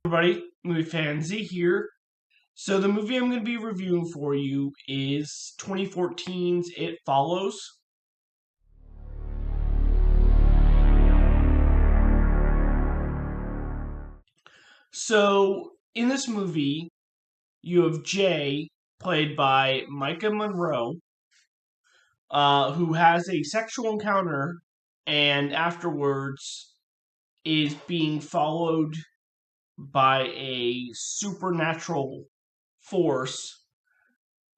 Everybody, MovieFanZ here. So the movie I'm going to be reviewing for you is 2014's It Follows. So in this movie, you have Jay, played by Micah Monroe, who has a sexual encounter and afterwards is being followed by a supernatural force,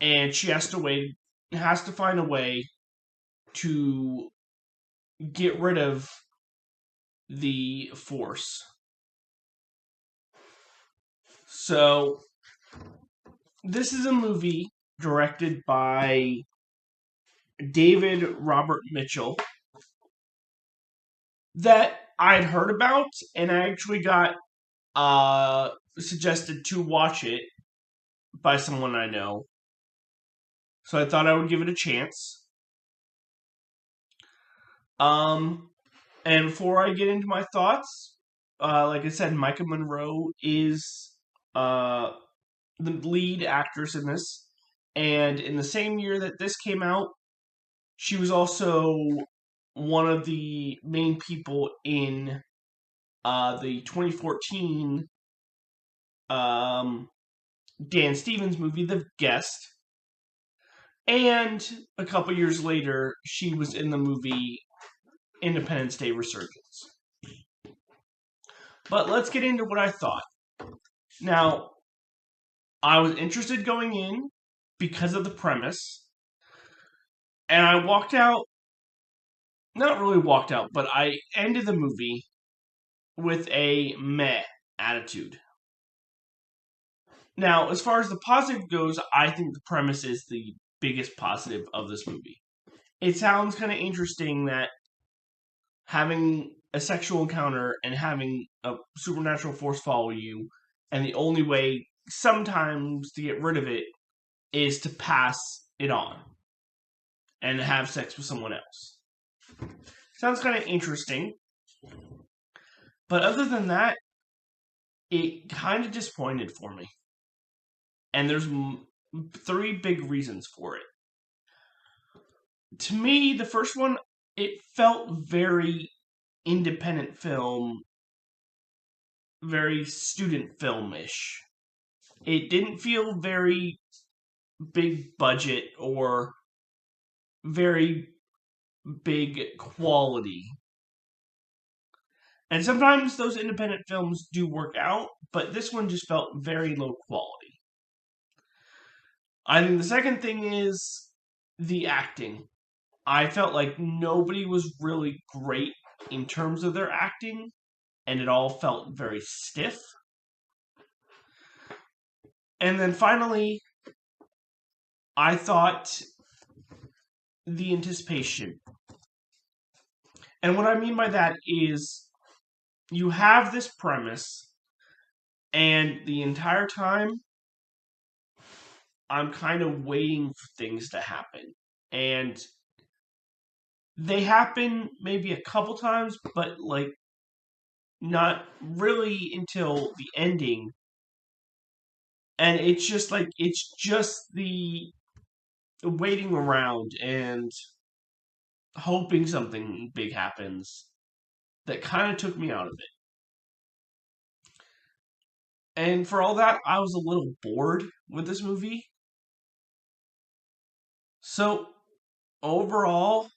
and she has to find a way to get rid of the force. So this is a movie directed by David Robert Mitchell that I'd heard about, and I actually got suggested to watch it by someone I know. So I thought I would give it a chance. And before I get into my thoughts, like I said, Micah Monroe is the lead actress in this. And in the same year that this came out, she was also one of the main people in the 2014 Dan Stevens movie, The Guest. And a couple years later, she was in the movie Independence Day Resurgence. But let's get into what I thought. Now, I was interested going in because of the premise, and I walked out, not really walked out, but I ended the movie with a meh attitude. Now, as far as the positive goes, I think the premise is the biggest positive of this movie. It sounds kind of interesting that having a sexual encounter and having a supernatural force follow you, and the only way sometimes to get rid of it is to pass it on and have sex with someone else. Sounds kind of interesting. But other than that, it kind of disappointed for me. And there's three big reasons for it. To me, the first one, it felt very independent film, very student film-ish. It didn't feel very big budget or very big quality. And sometimes those independent films do work out, but this one just felt very low quality. I think the second thing is the acting. I felt like nobody was really great in terms of their acting, and it all felt very stiff. And then finally, I thought the anticipation. And what I mean by that is you have this premise, and the entire time I'm kind of waiting for things to happen. And they happen maybe a couple times, but like not really until the ending. And it's just the waiting around and hoping something big happens that kind of took me out of it. And for all that, I was a little bored with this movie. So, overall,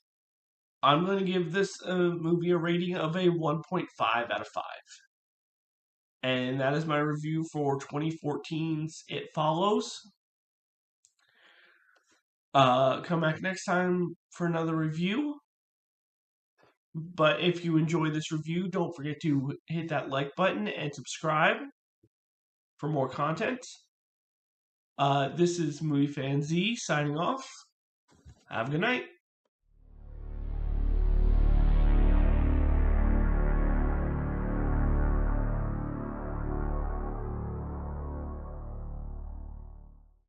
I'm going to give this movie a rating of a 1.5 out of 5. And that is my review for 2014's It Follows. Come back next time for another review. But if you enjoy this review, don't forget to hit that like button and subscribe for more content. This is MovieFanZ signing off. Have a good night.